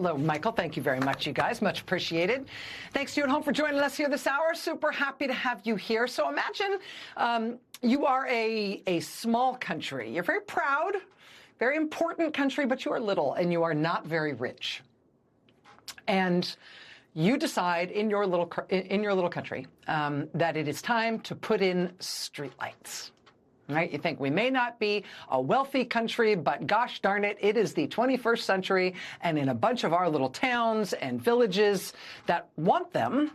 Hello, Michael. Thank you very much, you guys. Much appreciated. Thanks to you at home for joining us here this hour. Super happy to have you here. So imagine you are a small country. You're very proud, very important country, but you are little and you are not very rich. And you decide in your little country that it is time to put in streetlights. Right? You think we may not be a wealthy country, but gosh darn it, it is the 21st century, and in a bunch of our little towns and villages that want them,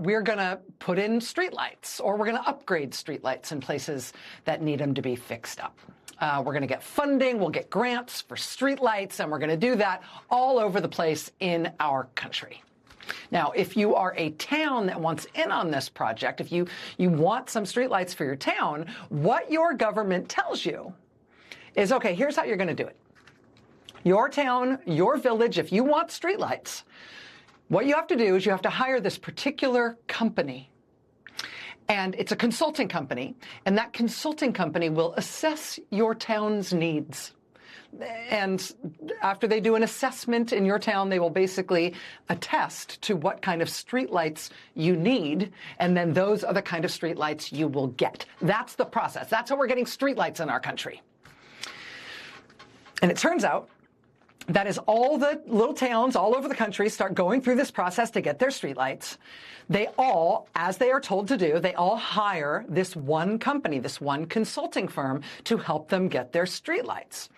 we're going to put in streetlights, or we're going to upgrade streetlights in places that need them to be fixed up. We're going to get funding, we'll get grants for streetlights, and we're going to do that all over the place in our country. Now, if you are a town that wants in on this project, if you want some streetlights for your town, what your government tells you is, okay, here's how you're going to do it. Your town, your village, if you want streetlights, what you have to do is you have to hire this particular company. And it's a consulting company, and that consulting company will assess your town's needs. And after they do an assessment in your town, they will basically attest to what kind of streetlights you need, and then those are the kind of streetlights you will get. That's the process. That's how we're getting streetlights in our country. And it turns out that as all the little towns all over the country start going through this process to get their streetlights, they all, as they are told to do, they all hire this one company, this one consulting firm to help them get their streetlights.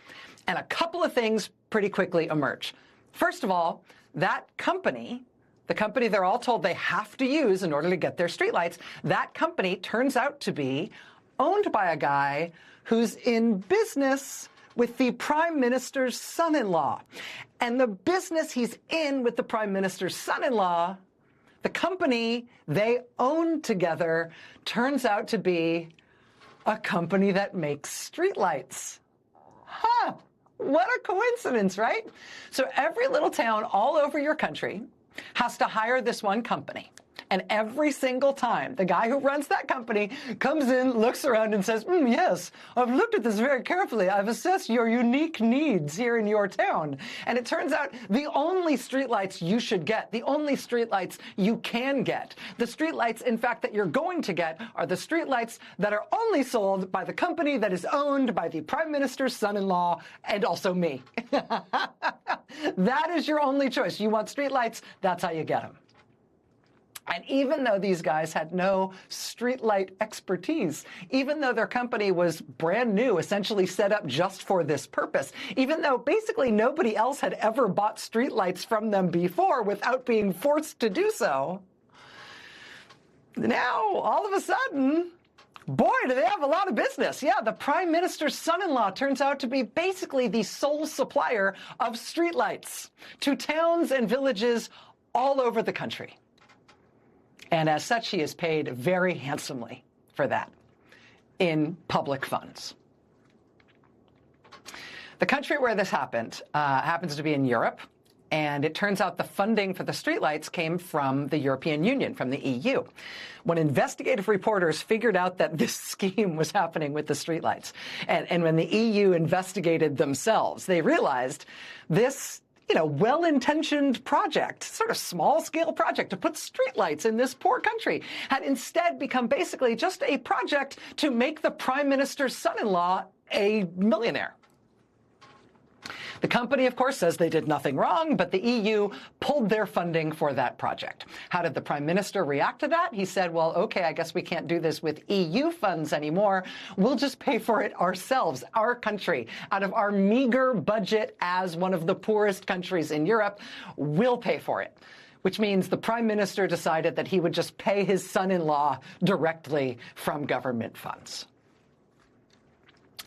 And a couple of things pretty quickly emerge. First of all, that company, the company they're all told they have to use in order to get their streetlights, that company turns out to be owned by a guy who's in business with the Prime Minister's son-in-law. And the business he's in with the Prime Minister's son-in-law, the company they own together, turns out to be a company that makes streetlights. Huh! What a coincidence, right? So every little town all over your country has to hire this one company. And every single time, the guy who runs that company comes in, looks around and says, yes, I've looked at this very carefully. I've assessed your unique needs here in your town. And it turns out the only streetlights you should get, the only streetlights you can get, the streetlights, in fact, that you're going to get are the streetlights that are only sold by the company that is owned by the Prime Minister's son-in-law and also me. That is your only choice. You want streetlights, that's how you get them. And even though these guys had no streetlight expertise, even though their company was brand new, essentially set up just for this purpose, even though basically nobody else had ever bought streetlights from them before without being forced to do so, now, all of a sudden, boy, do they have a lot of business. Yeah, the Prime Minister's son-in-law turns out to be basically the sole supplier of streetlights to towns and villages all over the country. And as such, he is paid very handsomely for that in public funds. The country where this happened happens to be in Europe, and it turns out the funding for the streetlights came from the European Union, from the EU. When investigative reporters figured out that this scheme was happening with the streetlights, and when the EU investigated themselves, they realized this well-intentioned project, sort of small-scale project to put streetlights in this poor country, had instead become basically just a project to make the Prime Minister's son-in-law a millionaire. The company, of course, says they did nothing wrong, but the EU pulled their funding for that project. How did the Prime Minister react to that? He said, well, okay, I guess we can't do this with EU funds anymore. We'll just pay for it ourselves, our country. Out of our meager budget as one of the poorest countries in Europe, we'll pay for it. Which means the Prime Minister decided that he would just pay his son-in-law directly from government funds.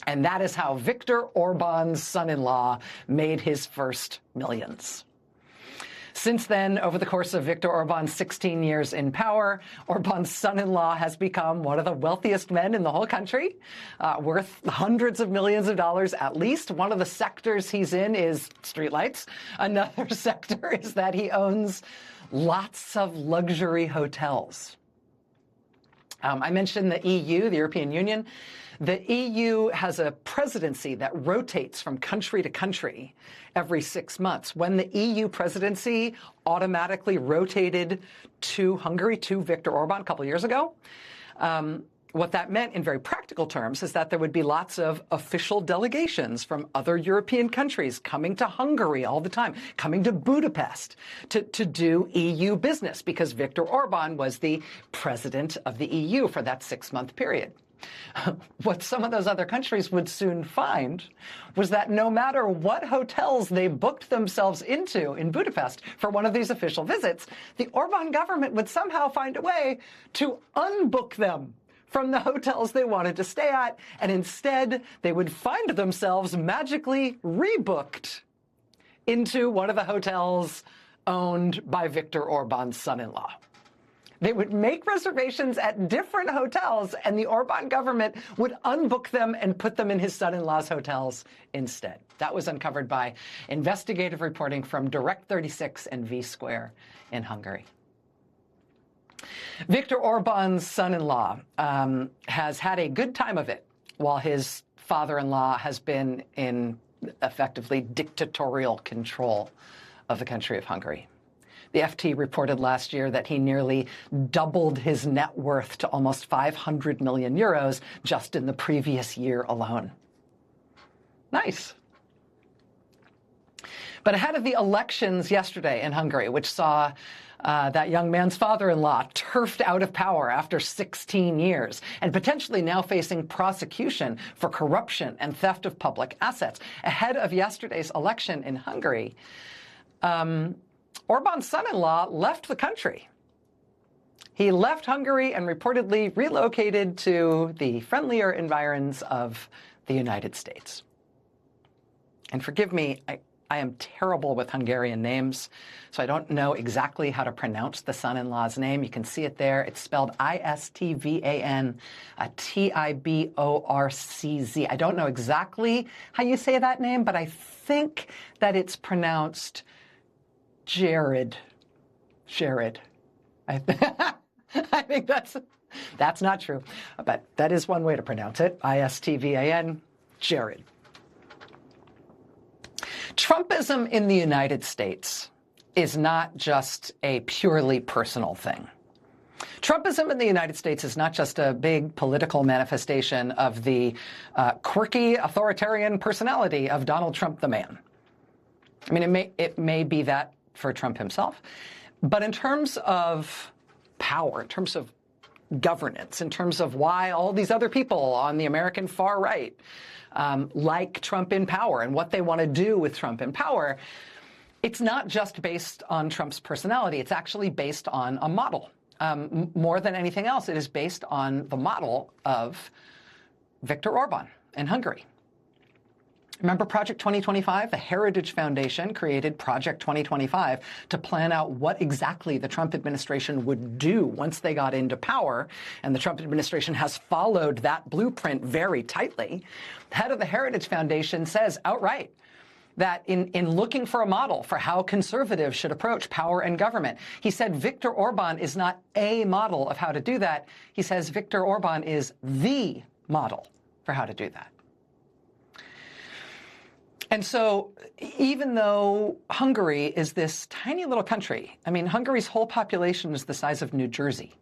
And that is how Viktor Orbán's son-in-law made his first millions. Since then, over the course of Viktor Orbán's 16 years in power, Orbán's son-in-law has become one of the wealthiest men in the whole country, worth hundreds of millions of dollars at least. One of the sectors he's in is streetlights. Another sector is that he owns lots of luxury hotels. I mentioned the EU, the European Union. The EU has a presidency that rotates from country to country every 6 months. When the EU presidency automatically rotated to Hungary, to Viktor Orbán a couple of years ago, what that meant in very practical terms is that there would be lots of official delegations from other European countries coming to Hungary all the time, coming to Budapest to do EU business, because Viktor Orbán was the president of the EU for that 6-month period. What some of those other countries would soon find was that no matter what hotels they booked themselves into in Budapest for one of these official visits, the Orbán government would somehow find a way to unbook them from the hotels they wanted to stay at, and instead they would find themselves magically rebooked into one of the hotels owned by Viktor Orbán's son-in-law. They would make reservations at different hotels, and the Orbán government would unbook them and put them in his son-in-law's hotels instead. That was uncovered by investigative reporting from Direct 36 and V-Square in Hungary. Viktor Orbán's son-in-law has had a good time of it while his father-in-law has been in effectively dictatorial control of the country of Hungary. The FT reported last year that he nearly doubled his net worth to almost 500 million euros just in the previous year alone. Nice. But ahead of the elections yesterday in Hungary, which saw that young man's father-in-law turfed out of power after 16 years and potentially now facing prosecution for corruption and theft of public assets. Ahead of yesterday's election in Hungary, Orbán's son-in-law left the country. He left Hungary and reportedly relocated to the friendlier environs of the United States. And forgive me, I am terrible with Hungarian names, so I don't know exactly how to pronounce the son-in-law's name. You can see it there. It's spelled Istvan Tiborcz. I don't know exactly how you say that name, but I think that it's pronounced Jared. I think that's not true, but that is one way to pronounce it. Istvan, Jared. Trumpism in the United States is not just a purely personal thing. Trumpism in the United States is not just a big political manifestation of the quirky authoritarian personality of Donald Trump the man. I mean, it may be that for Trump himself, but in terms of power, in terms of governance, in terms of why all these other people on the American far right like Trump in power and what they want to do with Trump in power, it's not just based on Trump's personality. It's actually based on a model. More than anything else, it is based on the model of Viktor Orbán in Hungary. Remember Project 2025? The Heritage Foundation created Project 2025 to plan out what exactly the Trump administration would do once they got into power, and the Trump administration has followed that blueprint very tightly. The head of the Heritage Foundation says outright that in looking for a model for how conservatives should approach power and government, he said Viktor Orbán is not a model of how to do that. He says Viktor Orbán is the model for how to do that. And so even though Hungary is this tiny little country, I mean, Hungary's whole population is the size of New Jersey.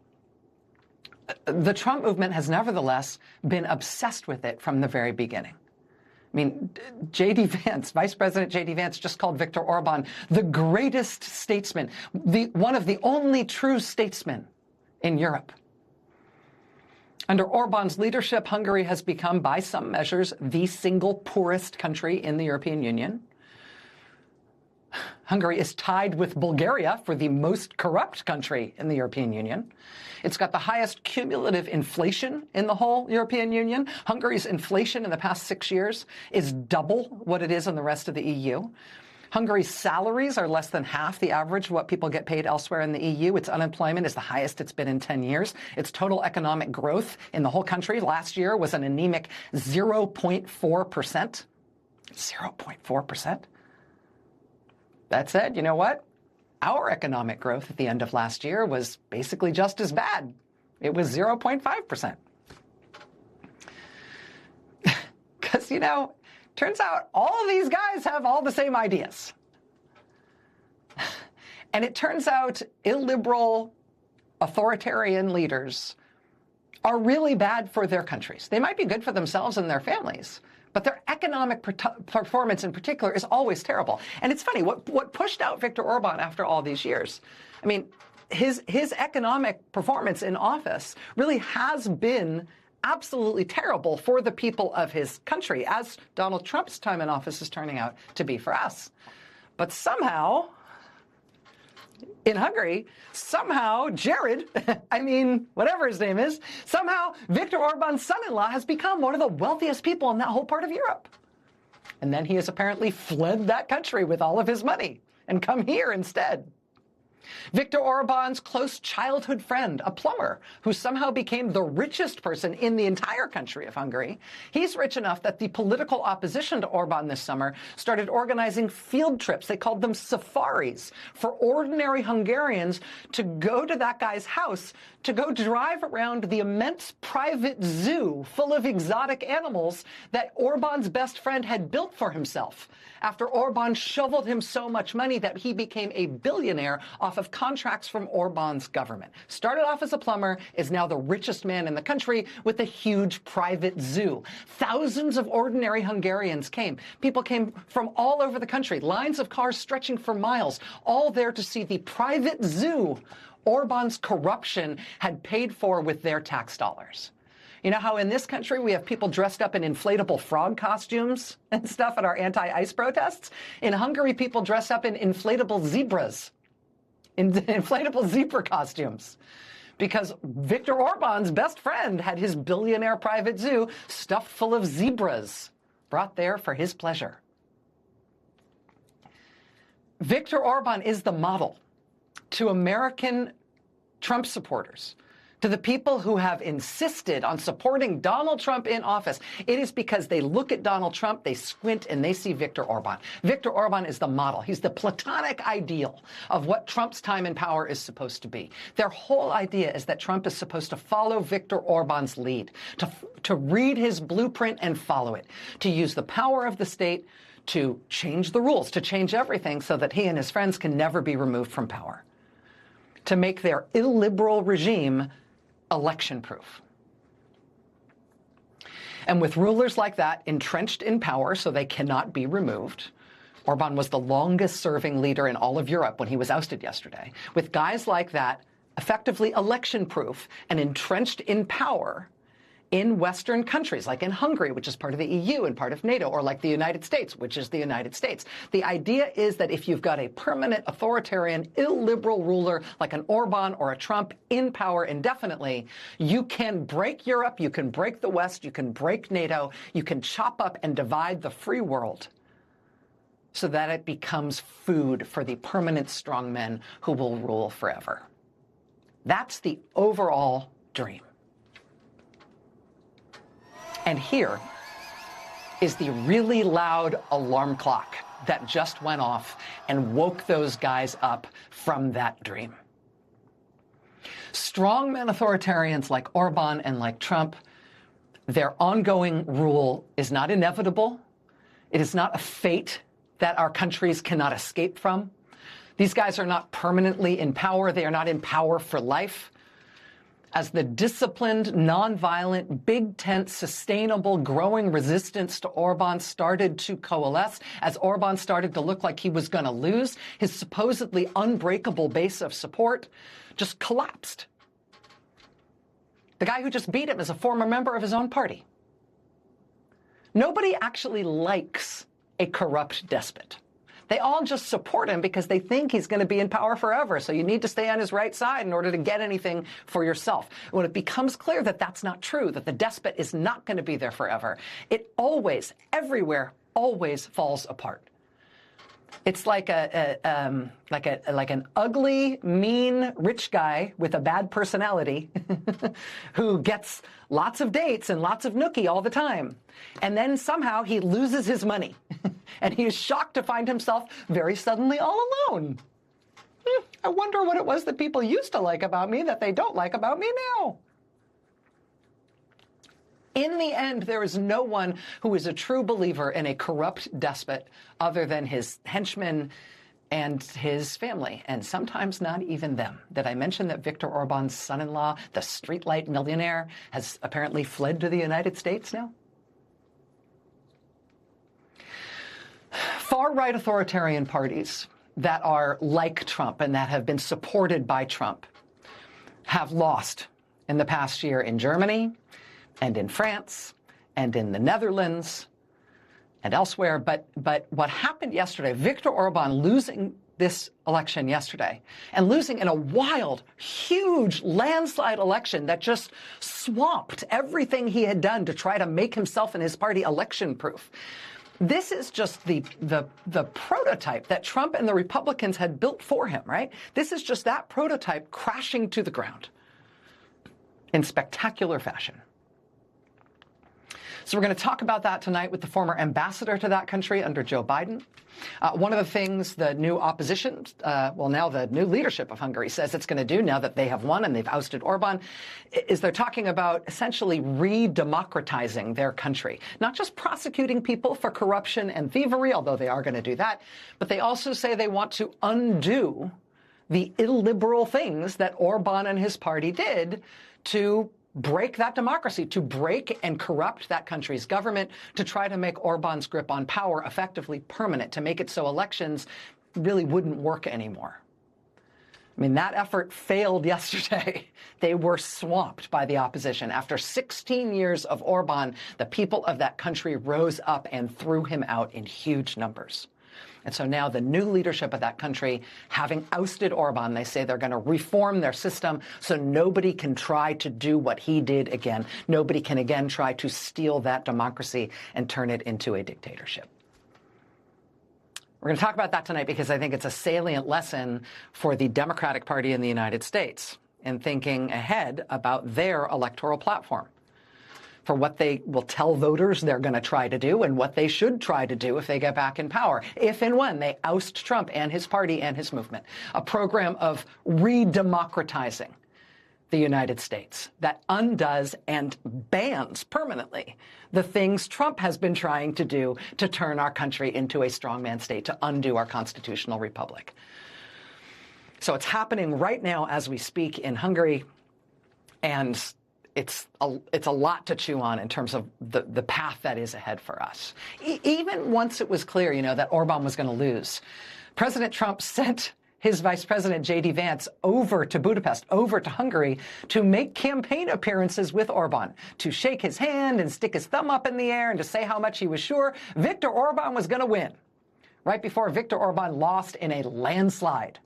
The Trump movement has nevertheless been obsessed with it from the very beginning. I mean, J.D. Vance, Vice President J.D. Vance, just called Viktor Orbán the greatest statesman, one of the only true statesmen in Europe. Under Orbán's leadership, Hungary has become, by some measures, the single poorest country in the European Union. Hungary is tied with Bulgaria for the most corrupt country in the European Union. It's got the highest cumulative inflation in the whole European Union. Hungary's inflation in the past 6 years is double what it is in the rest of the EU. Hungary's salaries are less than half the average of what people get paid elsewhere in the EU. Its unemployment is the highest it's been in 10 years. Its total economic growth in the whole country last year was an anemic 0.4%. 0.4%. That said, you know what? Our economic growth at the end of last year was basically just as bad. It was 0.5%. Because, you know, turns out all of these guys have all the same ideas. And it turns out illiberal authoritarian leaders are really bad for their countries. They might be good for themselves and their families, but their economic performance in particular is always terrible. And it's funny, what pushed out Viktor Orbán after all these years, I mean, his economic performance in office really has been absolutely terrible for the people of his country, as Donald Trump's time in office is turning out to be for us. But somehow, in Hungary, somehow Jared, I mean, whatever his name is, somehow Viktor Orbán's son-in-law has become one of the wealthiest people in that whole part of Europe. And then he has apparently fled that country with all of his money and come here instead. Viktor Orbán's close childhood friend, a plumber, who somehow became the richest person in the entire country of Hungary. He's rich enough that the political opposition to Orbán this summer started organizing field trips. They called them safaris for ordinary Hungarians to go to that guy's house, to go drive around the immense private zoo full of exotic animals that Orbán's best friend had built for himself after Orbán shoveled him so much money that he became a billionaire off of contracts from Orbán's government. Started off as a plumber, is now the richest man in the country with a huge private zoo. Thousands of ordinary Hungarians came. People came from all over the country, lines of cars stretching for miles, all there to see the private zoo Orbán's corruption had paid for with their tax dollars. You know how in this country we have people dressed up in inflatable frog costumes and stuff at our anti-ICE protests? In Hungary, people dress up in inflatable zebras, in inflatable zebra costumes, because Viktor Orbán's best friend had his billionaire private zoo stuffed full of zebras, brought there for his pleasure. Viktor Orbán is the model to American Trump supporters, to the people who have insisted on supporting Donald Trump in office. It is because they look at Donald Trump, they squint, and they see Viktor Orbán. Viktor Orbán is the model. He's the platonic ideal of what Trump's time in power is supposed to be. Their whole idea is that Trump is supposed to follow Viktor Orbán's lead, to read his blueprint and follow it, to use the power of the state to change the rules, to change everything so that he and his friends can never be removed from power, to make their illiberal regime election-proof. And with rulers like that entrenched in power so they cannot be removed, Orbán was the longest-serving leader in all of Europe when he was ousted yesterday. With guys like that effectively election-proof and entrenched in power in Western countries, like in Hungary, which is part of the EU and part of NATO, or like the United States, which is the United States. The idea is that if you've got a permanent authoritarian, illiberal ruler like an Orbán or a Trump in power indefinitely, you can break Europe, you can break the West, you can break NATO, you can chop up and divide the free world so that it becomes food for the permanent strongmen who will rule forever. That's the overall dream. And here is the really loud alarm clock that just went off and woke those guys up from that dream. Strongman authoritarians like Orbán and like Trump, their ongoing rule is not inevitable. It is not a fate that our countries cannot escape from. These guys are not permanently in power. They are not in power for life. As the disciplined, nonviolent, big tent, sustainable, growing resistance to Orbán started to coalesce, as Orbán started to look like he was going to lose, his supposedly unbreakable base of support just collapsed. The guy who just beat him is a former member of his own party. Nobody actually likes a corrupt despot. They all just support him because they think he's going to be in power forever. So you need to stay on his right side in order to get anything for yourself. When it becomes clear that that's not true, that the despot is not going to be there forever, it always, everywhere, always falls apart. It's like an ugly, mean, rich guy with a bad personality who gets lots of dates and lots of nookie all the time. And then somehow he loses his money. And he is shocked to find himself very suddenly all alone. I wonder what it was that people used to like about me that they don't like about me now. In the end, there is no one who is a true believer in a corrupt despot other than his henchmen and his family, and sometimes not even them. Did I mention that Viktor Orbán's son-in-law, the streetlight millionaire, has apparently fled to the United States now? Far-right authoritarian parties that are like Trump and that have been supported by Trump have lost in the past year in Germany and in France and in the Netherlands and elsewhere. But what happened yesterday, Viktor Orbán losing this election yesterday and losing in a wild, huge landslide election that just swamped everything he had done to try to make himself and his party election-proof. This is just the prototype that Trump and the Republicans had built for him, right? This is just that prototype crashing to the ground in spectacular fashion. So we're going to talk about that tonight with the former ambassador to that country under Joe Biden. One of the things the new opposition, now the new leadership of Hungary says it's going to do now that they have won and they've ousted Orbán, is they're talking about essentially re-democratizing their country. Not just prosecuting people for corruption and thievery, although they are going to do that, but they also say they want to undo the illiberal things that Orbán and his party did to break that democracy, to break and corrupt that country's government, to try to make Orbán's grip on power effectively permanent, to make it so elections really wouldn't work anymore. I mean, that effort failed yesterday. They were swamped by the opposition. After 16 years of Orbán, the people of that country rose up and threw him out in huge numbers. And so now the new leadership of that country, having ousted Orbán, they say they're going to reform their system so nobody can try to do what he did again. Nobody can again try to steal that democracy and turn it into a dictatorship. We're going to talk about that tonight because I think it's a salient lesson for the Democratic Party in the United States in thinking ahead about their electoral platform, for what they will tell voters they're going to try to do and what they should try to do if they get back in power, if and when they oust Trump and his party and his movement. A program of re-democratizing the United States that undoes and bans permanently the things Trump has been trying to do to turn our country into a strongman state, to undo our constitutional republic. So it's happening right now as we speak in Hungary, and it's a lot to chew on in terms of the path that is ahead for us. Even once it was clear, that Orbán was going to lose, President Trump sent his Vice President, J.D. Vance, over to Budapest, over to Hungary, to make campaign appearances with Orbán, to shake his hand and stick his thumb up in the air and to say how much he was sure Viktor Orbán was going to win, right before Viktor Orbán lost in a landslide.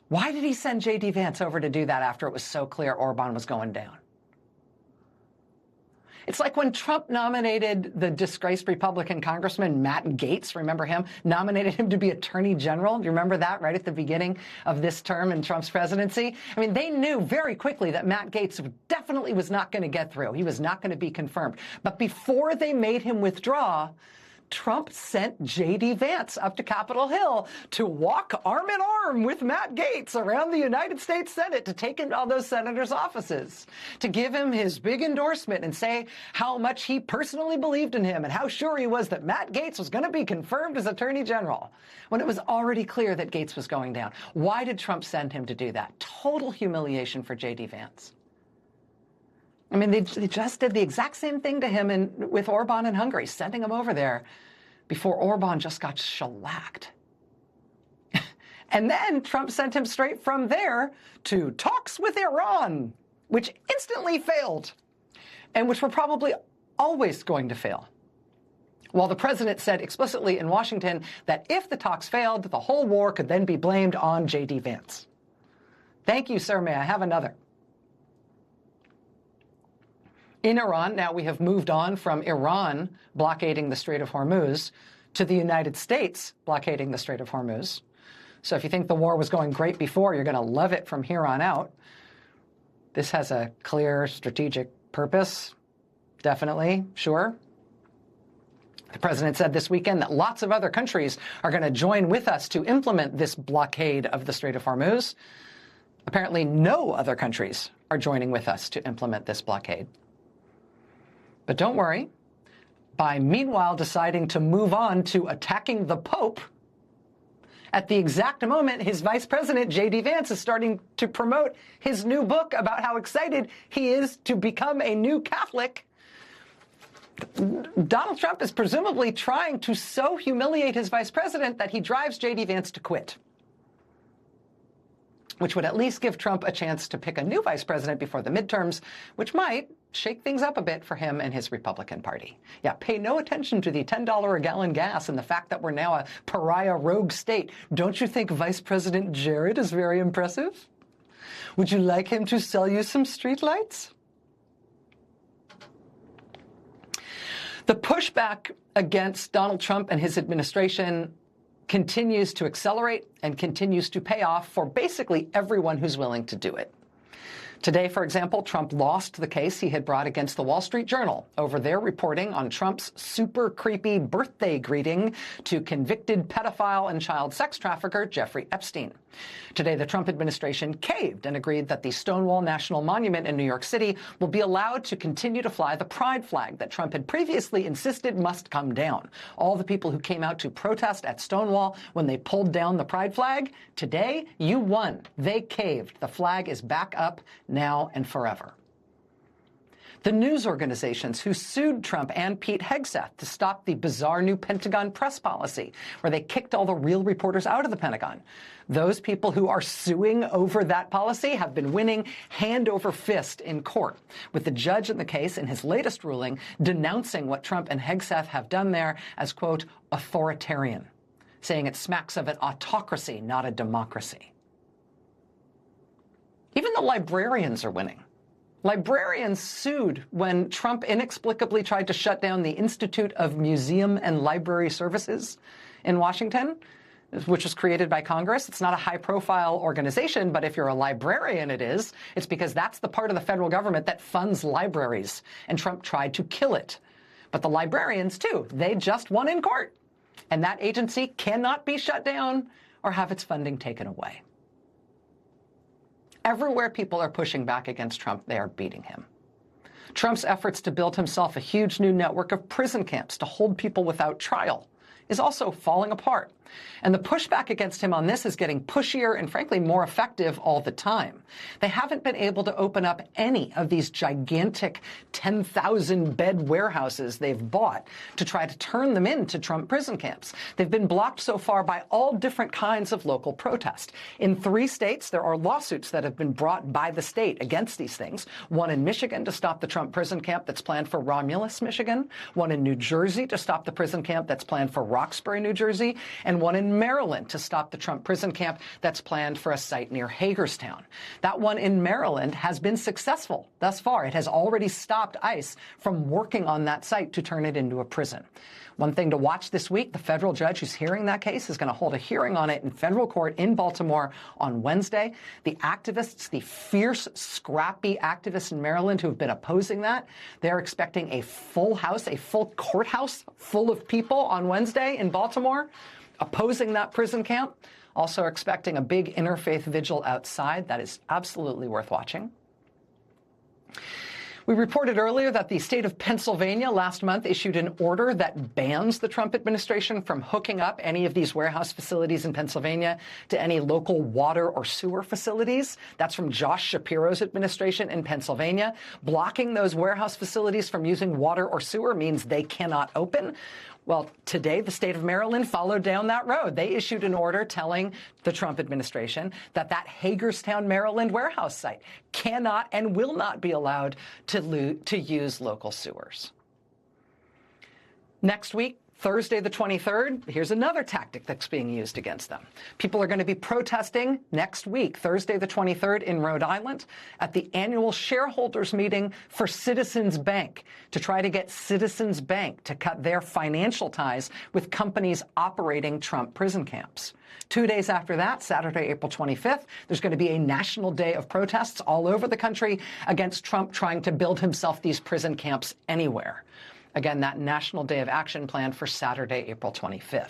Why did he send J.D. Vance over to do that after it was so clear Orbán was going down? It's like when Trump nominated the disgraced Republican Congressman Matt Gaetz, remember him, nominated him to be Attorney General. Do you remember that right at the beginning of this term in Trump's presidency? I mean, they knew very quickly that Matt Gaetz definitely was not going to get through. He was not going to be confirmed. But before they made him withdraw, Trump sent J.D. Vance up to Capitol Hill to walk arm in arm with Matt Gaetz around the United States Senate to take into all those senators' offices, to give him his big endorsement and say how much he personally believed in him and how sure he was that Matt Gaetz was going to be confirmed as Attorney General when it was already clear that Gaetz was going down. Why did Trump send him to do that? Total humiliation for J.D. Vance. I mean, they just did the exact same thing to him with Orbán in Hungary, sending him over there before Orbán just got shellacked. And then Trump sent him straight from there to talks with Iran, which instantly failed, and which were probably always going to fail. While the president said explicitly in Washington that if the talks failed, the whole war could then be blamed on J.D. Vance. Thank you, sir. May I have another? In Iran, now we have moved on from Iran blockading the Strait of Hormuz to the United States blockading the Strait of Hormuz. So if you think the war was going great before, you're going to love it from here on out. This has a clear strategic purpose, definitely, sure. The president said this weekend that lots of other countries are going to join with us to implement this blockade of the Strait of Hormuz. Apparently, no other countries are joining with us to implement this blockade. But don't worry, by meanwhile deciding to move on to attacking the Pope, at the exact moment his vice president, J.D. Vance, is starting to promote his new book about how excited he is to become a new Catholic, Donald Trump is presumably trying to so humiliate his vice president that he drives J.D. Vance to quit, which would at least give Trump a chance to pick a new vice president before the midterms, which might shake things up a bit for him and his Republican Party. Yeah, pay no attention to the $10 a gallon gas and the fact that we're now a pariah rogue state. Don't you think Vice President Jared is very impressive? Would you like him to sell you some streetlights? The pushback against Donald Trump and his administration continues to accelerate and continues to pay off for basically everyone who's willing to do it. Today, for example, Trump lost the case he had brought against the Wall Street Journal over their reporting on Trump's super creepy birthday greeting to convicted pedophile and child sex trafficker Jeffrey Epstein. Today, the Trump administration caved and agreed that the Stonewall National Monument in New York City will be allowed to continue to fly the pride flag that Trump had previously insisted must come down. All the people who came out to protest at Stonewall when they pulled down the pride flag, today, you won. They caved. The flag is back up now and forever. The news organizations who sued Trump and Pete Hegseth to stop the bizarre new Pentagon press policy, where they kicked all the real reporters out of the Pentagon. Those people who are suing over that policy have been winning hand over fist in court, with the judge in the case in his latest ruling denouncing what Trump and Hegseth have done there as, quote, authoritarian, saying it smacks of an autocracy, not a democracy. Even the librarians are winning. Librarians sued when Trump inexplicably tried to shut down the Institute of Museum and Library Services in Washington, which was created by Congress. It's not a high-profile organization, but if you're a librarian, it is. It's because that's the part of the federal government that funds libraries, and Trump tried to kill it. But the librarians, too, they just won in court, and that agency cannot be shut down or have its funding taken away. Everywhere people are pushing back against Trump, they are beating him. Trump's efforts to build himself a huge new network of prison camps to hold people without trial is also falling apart. And the pushback against him on this is getting pushier and, frankly, more effective all the time. They haven't been able to open up any of these gigantic 10,000-bed warehouses they've bought to try to turn them into Trump prison camps. They've been blocked so far by all different kinds of local protest. In 3 states, there are lawsuits that have been brought by the state against these things. One in Michigan to stop the Trump prison camp that's planned for Romulus, Michigan. One in New Jersey to stop the prison camp that's planned for Roxbury, New Jersey. And one in Maryland to stop the Trump prison camp that's planned for a site near Hagerstown. That one in Maryland has been successful thus far. It has already stopped ICE from working on that site to turn it into a prison. One thing to watch this week, the federal judge who's hearing that case is going to hold a hearing on it in federal court in Baltimore on Wednesday. The activists, the fierce, scrappy activists in Maryland who have been opposing that, they're expecting a full house, a full courthouse full of people on Wednesday in Baltimore opposing that prison camp. Also expecting a big interfaith vigil outside. That is absolutely worth watching. We reported earlier that the state of Pennsylvania last month issued an order that bans the Trump administration from hooking up any of these warehouse facilities in Pennsylvania to any local water or sewer facilities. That's from Josh Shapiro's administration in Pennsylvania. Blocking those warehouse facilities from using water or sewer means they cannot open. Well, today, the state of Maryland followed down that road. They issued an order telling the Trump administration that that Hagerstown, Maryland warehouse site cannot and will not be allowed to use local sewers. Next week, Thursday the 23rd, here's another tactic that's being used against them. People are going to be protesting next week, Thursday the 23rd in Rhode Island, at the annual shareholders meeting for Citizens Bank to try to get Citizens Bank to cut their financial ties with companies operating Trump prison camps. 2 days after that, Saturday, April 25th, there's going to be a national day of protests all over the country against Trump trying to build himself these prison camps anywhere. Again, that National Day of Action planned for Saturday, April 25th.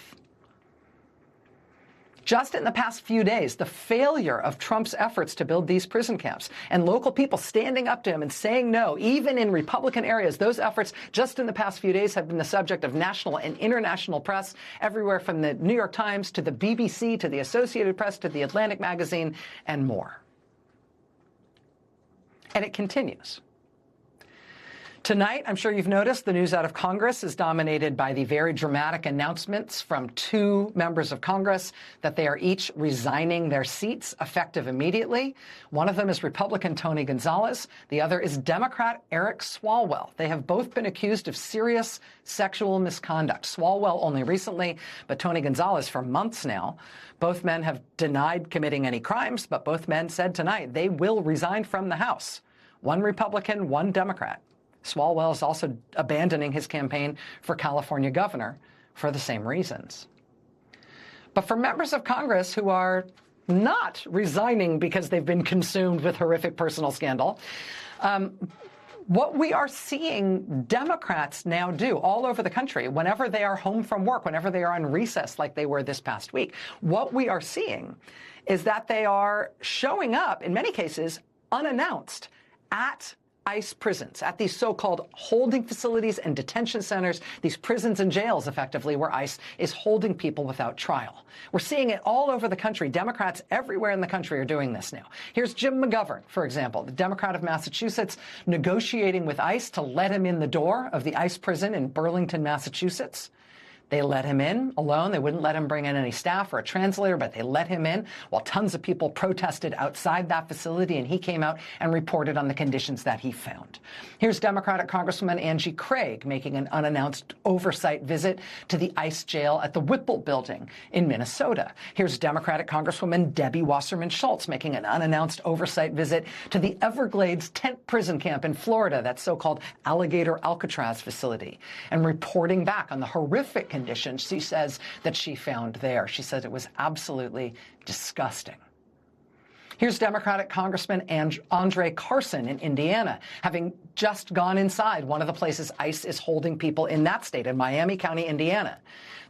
Just in the past few days, the failure of Trump's efforts to build these prison camps and local people standing up to him and saying no, even in Republican areas, those efforts just in the past few days have been the subject of national and international press, everywhere from the New York Times to the BBC to the Associated Press to the Atlantic magazine and more. And it continues. Tonight, I'm sure you've noticed, the news out of Congress is dominated by the very dramatic announcements from two members of Congress that they are each resigning their seats effective immediately. One of them is Republican Tony Gonzalez. The other is Democrat Eric Swalwell. They have both been accused of serious sexual misconduct. Swalwell only recently, but Tony Gonzalez for months now. Both men have denied committing any crimes, but both men said tonight they will resign from the House. One Republican, one Democrat. Swalwell is also abandoning his campaign for California governor for the same reasons. But for members of Congress who are not resigning because they've been consumed with horrific personal scandal, what we are seeing Democrats now do all over the country, whenever they are home from work, whenever they are on recess like they were this past week, what we are seeing is that they are showing up, in many cases, unannounced at ICE prisons, at these so-called holding facilities and detention centers, these prisons and jails, effectively, where ICE is holding people without trial. We're seeing it all over the country. Democrats everywhere in the country are doing this now. Here's Jim McGovern, for example, the Democrat of Massachusetts, negotiating with ICE to let him in the door of the ICE prison in Burlington, Massachusetts. They let him in alone. They wouldn't let him bring in any staff or a translator, but they let him in while tons of people protested outside that facility, and he came out and reported on the conditions that he found. Here's Democratic Congresswoman Angie Craig making an unannounced oversight visit to the ICE jail at the Whipple building in Minnesota. Here's Democratic Congresswoman Debbie Wasserman Schultz making an unannounced oversight visit to the Everglades tent prison camp in Florida, that so-called Alligator Alcatraz facility, and reporting back on the horrific conditions she says that she found there. She said it was absolutely disgusting. Here's Democratic Congressman Andre Carson in Indiana, having just gone inside one of the places ICE is holding people in that state, in Miami County, Indiana.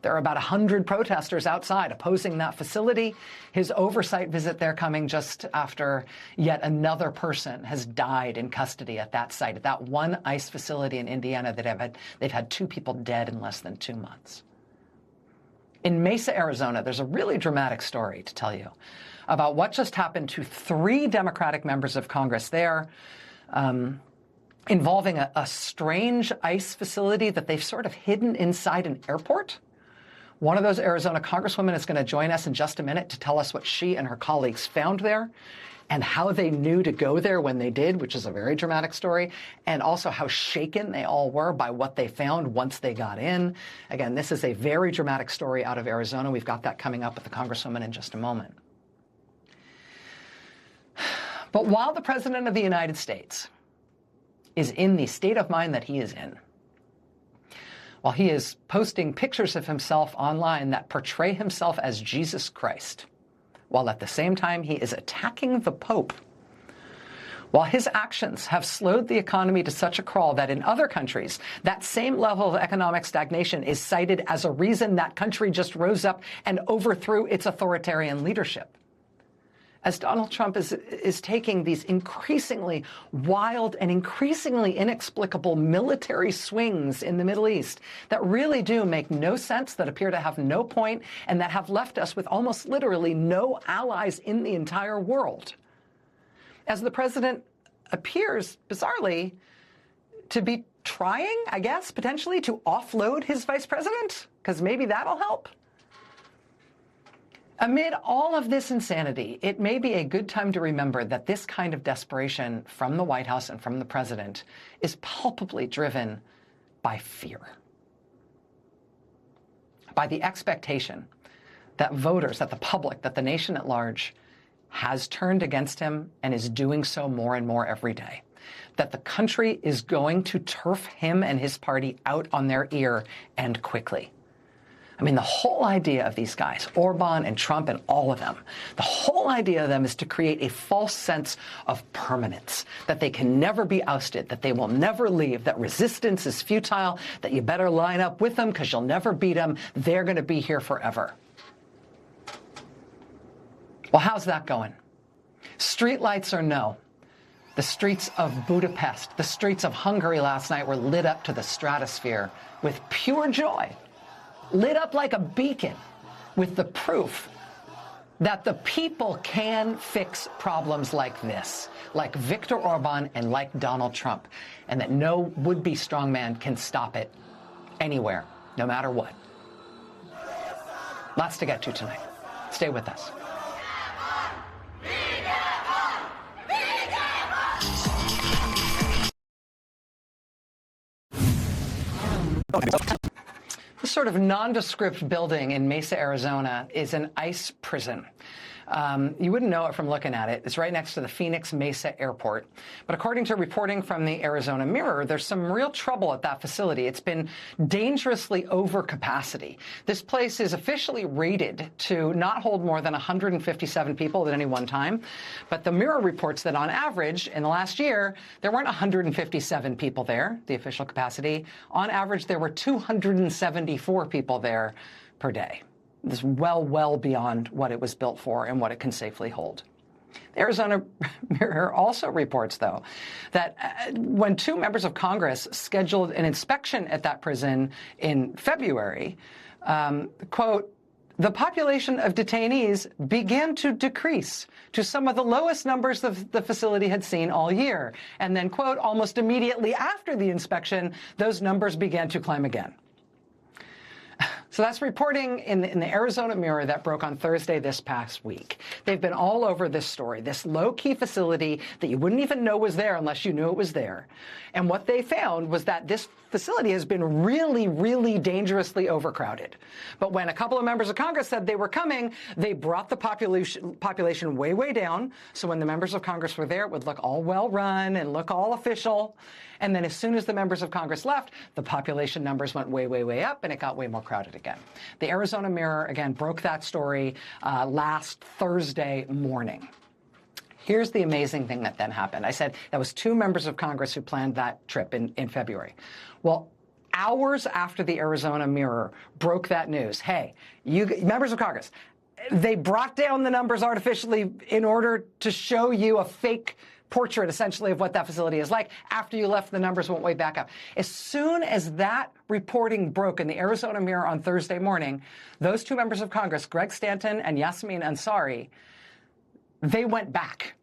There are about 100 protesters outside opposing that facility. His oversight visit there coming just after yet another person has died in custody at that site, at that one ICE facility in Indiana that they've had 2 people dead in less than 2 months. In Mesa, Arizona, there's a really dramatic story to tell you about what just happened to 3 Democratic members of Congress there, involving a strange ICE facility that they've sort of hidden inside an airport. One of those Arizona congresswomen is going to join us in just a minute to tell us what she and her colleagues found there and how they knew to go there when they did, which is a very dramatic story, and also how shaken they all were by what they found once they got in. Again, this is a very dramatic story out of Arizona. We've got that coming up with the congresswoman in just a moment. But while the President of the United States is in the state of mind that he is in, while he is posting pictures of himself online that portray himself as Jesus Christ, while at the same time he is attacking the Pope, while his actions have slowed the economy to such a crawl that in other countries, that same level of economic stagnation is cited as a reason that country just rose up and overthrew its authoritarian leadership. As Donald Trump is taking these increasingly wild and increasingly inexplicable military swings in the Middle East that really do make no sense, that appear to have no point, and that have left us with almost literally no allies in the entire world. As the president appears, bizarrely, to be trying, I guess, potentially to offload his vice president, because maybe that'll help. Amid all of this insanity, it may be a good time to remember that this kind of desperation from the White House and from the president is palpably driven by fear, by the expectation that voters, that the public, that the nation at large has turned against him and is doing so more and more every day, that the country is going to turf him and his party out on their ear and quickly. I mean, the whole idea of these guys, Orbán and Trump and all of them, the whole idea of them is to create a false sense of permanence, that they can never be ousted, that they will never leave, that resistance is futile, that you better line up with them because you'll never beat them. They're going to be here forever. Well, how's that going? Streetlights or no? The streets of Budapest, the streets of Hungary last night were lit up to the stratosphere with pure joy, lit up like a beacon with the proof that the people can fix problems like this, like Viktor Orbán and like Donald Trump, and that no would-be strongman can stop it anywhere, no matter what. Lots to get to tonight. Stay with us. This sort of nondescript building in Mesa, Arizona is an ICE prison. You wouldn't know it from looking at it. It's right next to the Phoenix Mesa airport. But according to reporting from the Arizona Mirror, there's some real trouble at that facility. It's been dangerously over capacity. This place is officially rated to not hold more than 157 people at any one time. But the Mirror reports that on average, in the last year, there weren't 157 people there, the official capacity. On average, there were 274 people there per day. This is well beyond what it was built for and what it can safely hold. The Arizona Mirror also reports, though, that when two members of Congress scheduled an inspection at that prison in February, quote, the population of detainees began to decrease to some of the lowest numbers the facility had seen all year. And then, quote, almost immediately after the inspection, those numbers began to climb again. So that's reporting in the Arizona Mirror that broke on Thursday this past week. They've been all over this story, this low-key facility that you wouldn't even know was there unless you knew it was there. And what they found was that this facility has been really dangerously overcrowded. But when a couple of members of Congress said they were coming, they brought the population way down. So when the members of Congress were there, it would look all well-run and look all official. And then as soon as the members of Congress left, the population numbers went way up, and it got way more crowded again. The Arizona Mirror, again, broke that story last Thursday morning. Here's the amazing thing that then happened. I said that was two members of Congress who planned that trip in February. Well, hours after the Arizona Mirror broke that news, hey, you members of Congress, they brought down the numbers artificially in order to show you a fake portrait, essentially, of what that facility is like. After you left, the numbers went way back up. As soon as that reporting broke in the Arizona Mirror on Thursday morning, those two members of Congress, Greg Stanton and Yasmin Ansari, they went back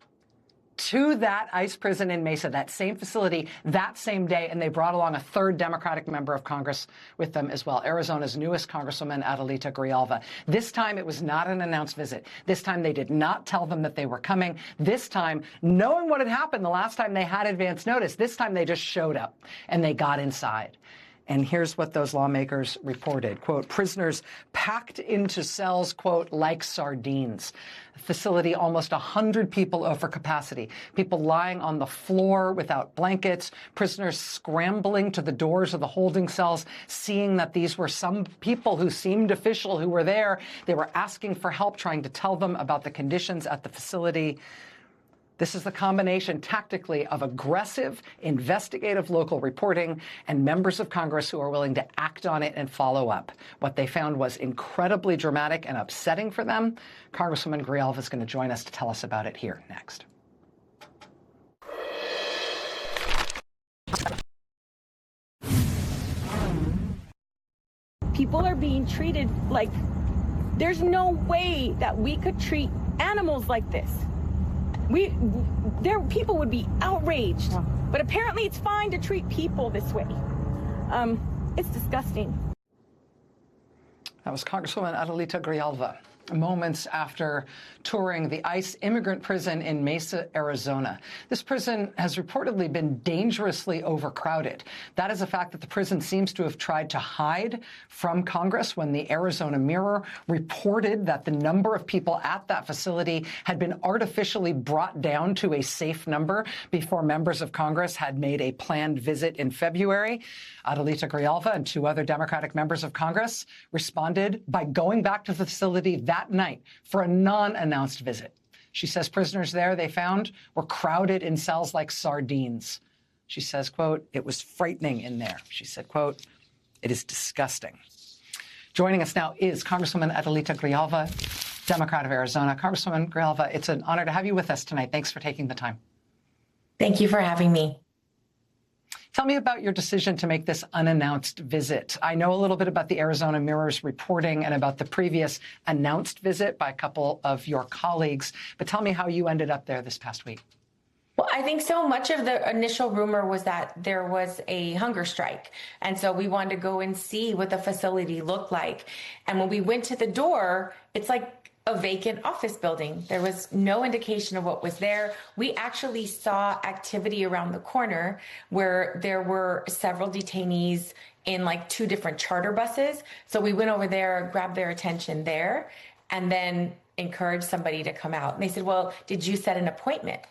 to that ICE prison in Mesa, that same facility, that same day, and they brought along a third Democratic member of Congress with them as well, Arizona's newest Congresswoman, Adelita Grijalva. This time, it was not an announced visit. This time, they did not tell them that they were coming. This time, knowing what had happened the last time they had advance notice, this time they just showed up, and they got inside. And here's what those lawmakers reported. Quote, prisoners packed into cells, quote, like sardines. Facility, almost 100 people over capacity. People lying on the floor without blankets. Prisoners scrambling to the doors of the holding cells, seeing that these were some people who seemed official who were there. They were asking for help, trying to tell them about the conditions at the facility. This is the combination tactically of aggressive, investigative local reporting and members of Congress who are willing to act on it and follow up. What they found was incredibly dramatic and upsetting for them. Congresswoman Grijalva is going to join us to tell us about it here next. People are being treated like there's no way that we could treat animals like this. People would be outraged, but apparently it's fine to treat people this way. It's disgusting. That was Congresswoman Adelita Grijalva, moments after touring the ICE immigrant prison in Mesa, Arizona. This prison has reportedly been dangerously overcrowded. That is a fact that the prison seems to have tried to hide from Congress when the Arizona Mirror reported that the number of people at that facility had been artificially brought down to a safe number before members of Congress had made a planned visit in February. Adelita Grijalva and two other Democratic members of Congress responded by going back to the facility that night for a non-announced visit. She says prisoners there they found were crowded in cells like sardines. She says, quote, it was frightening in there. She said, quote, it is disgusting. Joining us now is Congresswoman Adelita Grijalva. Democrat of Arizona. Congresswoman Grijalva, it's an honor to have you with us tonight. Thanks for taking the time. Thank you for having me. Tell me about your decision to make this unannounced visit. I know a little bit about the Arizona Mirror's reporting and about the previous announced visit by a couple of your colleagues, but tell me how you ended up there this past week. Well, I think so much of the initial rumor was that there was a hunger strike. And so we wanted to go and see what the facility looked like. And when we went to the door, it's like a vacant office building. There was no indication of what was there. We actually saw activity around the corner where there were several detainees in like 2 different charter buses. So we went over there, grabbed their attention there, and then encouraged somebody to come out. And they said, well, did you set an appointment?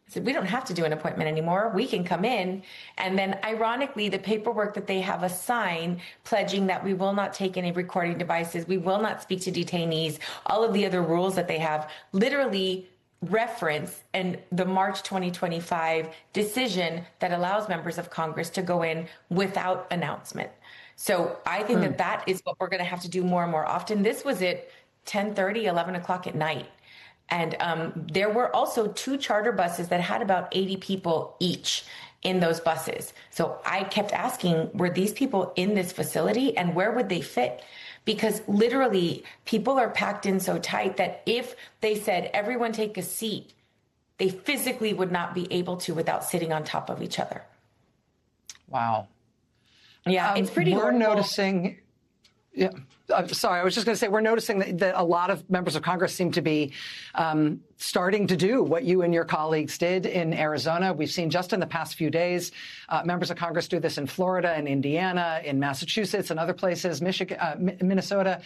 I said, we don't have to do an appointment anymore. We can come in. And then ironically, the paperwork that they have us sign pledging that we will not take any recording devices, we will not speak to detainees, all of the other rules that they have literally reference and the March 2025 decision that allows members of Congress to go in without announcement. So I think that that is what we're going to have to do more and more often. This was at 10:30, 11 o'clock at night. And there were also 2 charter buses that had about 80 people each in those buses. So I kept asking, were these people in this facility and where would they fit? Because literally people are packed in so tight that if they said, everyone take a seat, they physically would not be able to without sitting on top of each other. Wow. Yeah, it's pretty We're horrible. noticing. Yeah. Sorry, I was just going to say, we're noticing that a lot of members of Congress seem to be starting to do what you and your colleagues did in Arizona. We've seen just in the past few days, members of Congress do this in Florida and Indiana, in Massachusetts and other places, Michigan, Minnesota.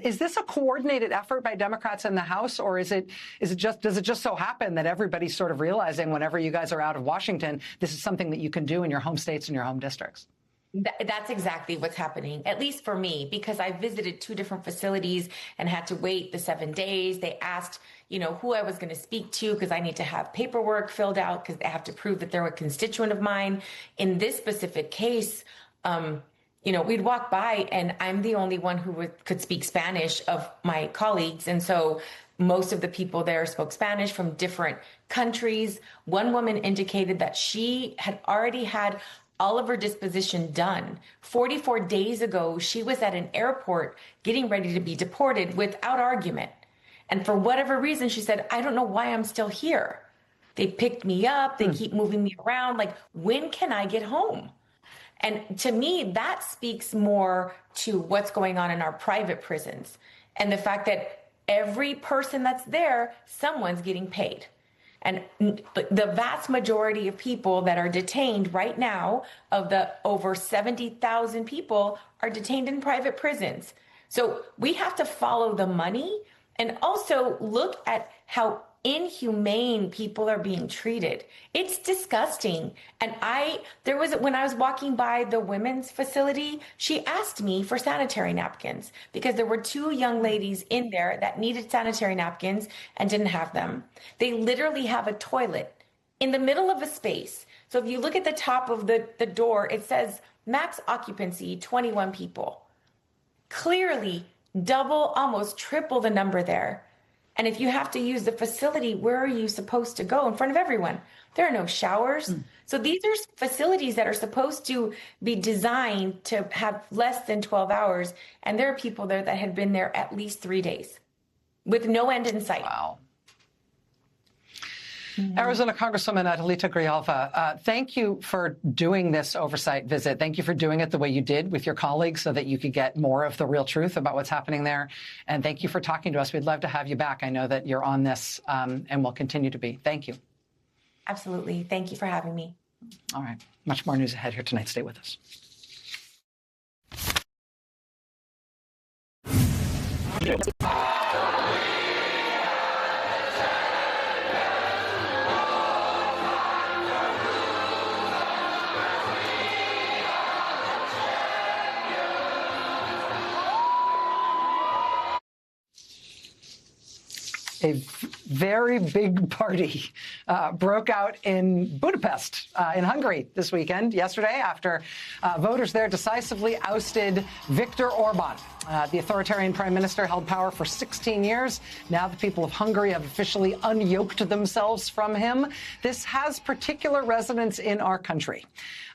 Is this a coordinated effort by Democrats in the House, or does it just so happen that everybody's sort of realizing whenever you guys are out of Washington, this is something that you can do in your home states and your home districts? That's exactly what's happening, at least for me, because I visited 2 different facilities and had to wait the 7 days. They asked, who I was going to speak to because I need to have paperwork filled out because they have to prove that they're a constituent of mine. In this specific case, we'd walk by and I'm the only one who could speak Spanish of my colleagues. And so most of the people there spoke Spanish from different countries. One woman indicated that she had already had all of her disposition done. 44 days ago, she was at an airport getting ready to be deported without argument. And for whatever reason, she said, I don't know why I'm still here. They picked me up. They keep moving me around. Like, when can I get home? And to me, that speaks more to what's going on in our private prisons and the fact that every person that's there, someone's getting paid. And the vast majority of people that are detained right now, of the over 70,000 people, are detained in private prisons. So we have to follow the money and also look at how inhumane people are being treated. It's disgusting. And when I was walking by the women's facility, she asked me for sanitary napkins because there were 2 young ladies in there that needed sanitary napkins and didn't have them. They literally have a toilet in the middle of a space. So if you look at the top of the door, it says max occupancy, 21 people. Clearly double, almost triple the number there. And if you have to use the facility, where are you supposed to go? In front of everyone. There are no showers. So these are facilities that are supposed to be designed to have less than 12 hours. And there are people there that had been there at least 3 days with no end in sight. Wow. Arizona Congresswoman Adelita Grijalva, thank you for doing this oversight visit. Thank you for doing it the way you did with your colleagues so that you could get more of the real truth about what's happening there. And thank you for talking to us. We'd love to have you back. I know that you're on this and will continue to be. Thank you. Absolutely. Thank you for having me. All right. Much more news ahead here tonight. Stay with us. A very big party broke out in Budapest, in Hungary yesterday, after voters there decisively ousted Viktor Orbán. The authoritarian prime minister held power for 16 years. Now the people of Hungary have officially unyoked themselves from him. This has particular resonance in our country.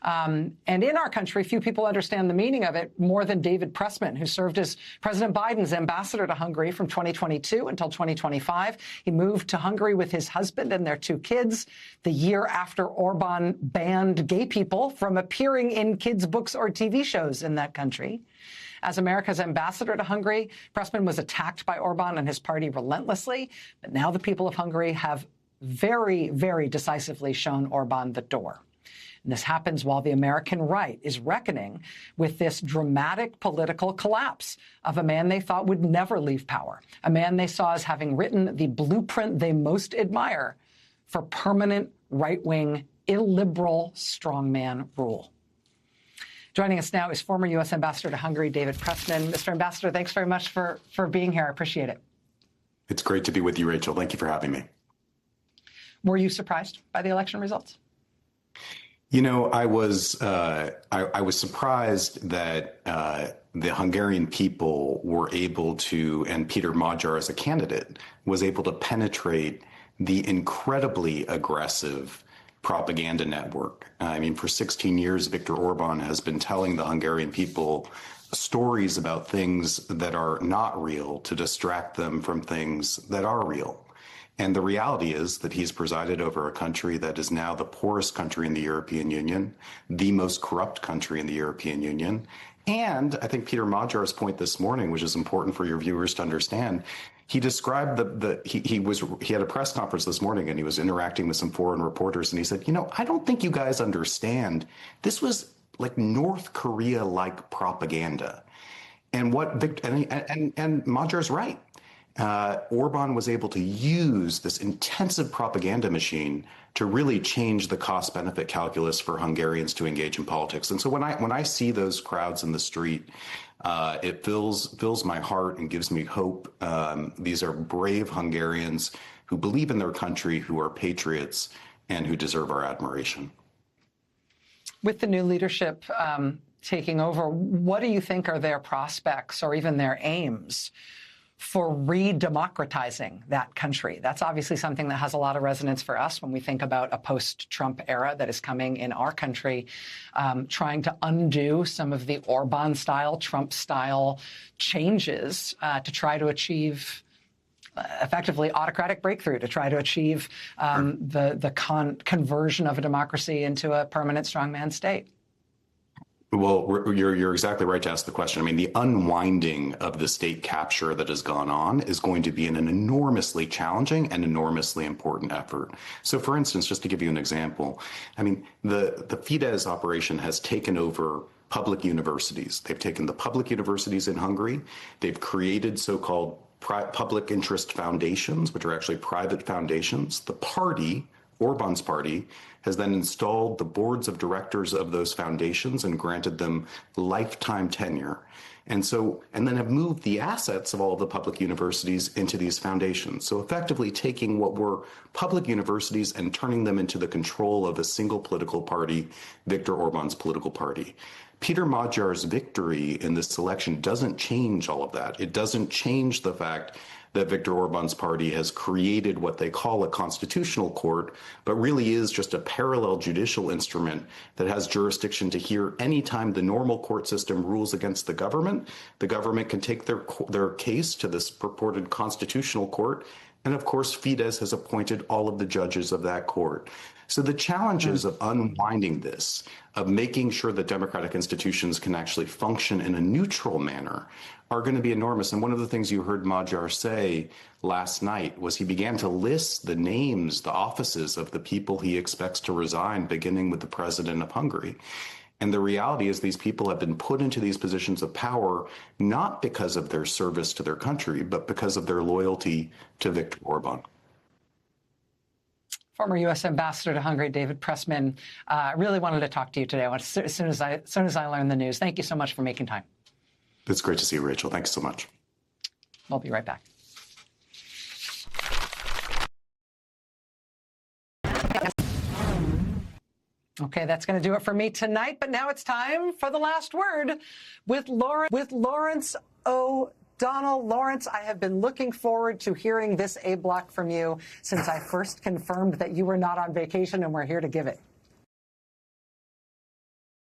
And in our country, few people understand the meaning of it more than David Pressman, who served as President Biden's ambassador to Hungary from 2022 until 2025. He moved to Hungary with his husband and their 2 kids the year after Orbán banned gay people from appearing in kids' books or TV shows in that country. As America's ambassador to Hungary, Pressman was attacked by Orbán and his party relentlessly. But now the people of Hungary have very, very decisively shown Orbán the door. And this happens while the American right is reckoning with this dramatic political collapse of a man they thought would never leave power, a man they saw as having written the blueprint they most admire for permanent right-wing, illiberal strongman rule. Joining us now is former U.S. Ambassador to Hungary, David Pressman. Mr. Ambassador, thanks very much for being here. I appreciate it. It's great to be with you, Rachel. Thank you for having me. Were you surprised by the election results? You know, I was surprised that the Hungarian people were able to, and Peter Magyar as a candidate, was able to penetrate the incredibly aggressive propaganda network. I mean, for 16 years, Viktor Orbán has been telling the Hungarian people stories about things that are not real to distract them from things that are real. And the reality is that he's presided over a country that is now the poorest country in the European Union, the most corrupt country in the European Union. And I think Peter Magyar's point this morning, which is important for your viewers to understand, he described he had a press conference this morning and he was interacting with some foreign reporters and he said, you know, I don't think you guys understand. This was like North Korea-like propaganda. And and Magyar's right. Orbán was able to use this intensive propaganda machine to really change the cost-benefit calculus for Hungarians to engage in politics. And so when I see those crowds in the street, it fills my heart and gives me hope. These are brave Hungarians who believe in their country, who are patriots, and who deserve our admiration. With the new leadership taking over, what do you think are their prospects or even their aims for re-democratizing that country? That's obviously something that has a lot of resonance for us when we think about a post-Trump era that is coming in our country, trying to undo some of the Orbán-style, Trump-style changes to try to achieve effectively autocratic breakthrough, to try to achieve the conversion of a democracy into a permanent strongman state. Well, you're exactly right to ask the question. I mean, the unwinding of the state capture that has gone on is going to be an enormously challenging and enormously important effort. So, for instance, just to give you an example, I mean, the Fidesz operation has taken over public universities. They've taken the public universities in Hungary. They've created so-called public interest foundations, which are actually private foundations. The party, Orbán's party, has then installed the boards of directors of those foundations and granted them lifetime tenure. And then have moved the assets of all of the public universities into these foundations. So effectively taking what were public universities and turning them into the control of a single political party, Viktor Orbán's political party. Peter Magyar's victory in this election doesn't change all of that. It doesn't change the fact that Viktor Orbán's party has created what they call a constitutional court, but really is just a parallel judicial instrument that has jurisdiction to hear any time the normal court system rules against the government can take their case to this purported constitutional court. And of course, Fidesz has appointed all of the judges of that court. So the challenges of unwinding this, of making sure that democratic institutions can actually function in a neutral manner, are going to be enormous. And one of the things you heard Magyar say last night was he began to list the names, the offices of the people he expects to resign, beginning with the president of Hungary. And the reality is these people have been put into these positions of power, not because of their service to their country, but because of their loyalty to Viktor Orbán. Former U.S. Ambassador to Hungary, David Pressman, really wanted to talk to you today as soon as I learned the news. Thank you so much for making time. It's great to see you, Rachel. Thanks so much. We'll be right back. Okay, that's going to do it for me tonight. But now it's time for the last word with Lawrence O'Donnell. Lawrence, I have been looking forward to hearing this A block from you since I first confirmed that you were not on vacation, and we're here to give it.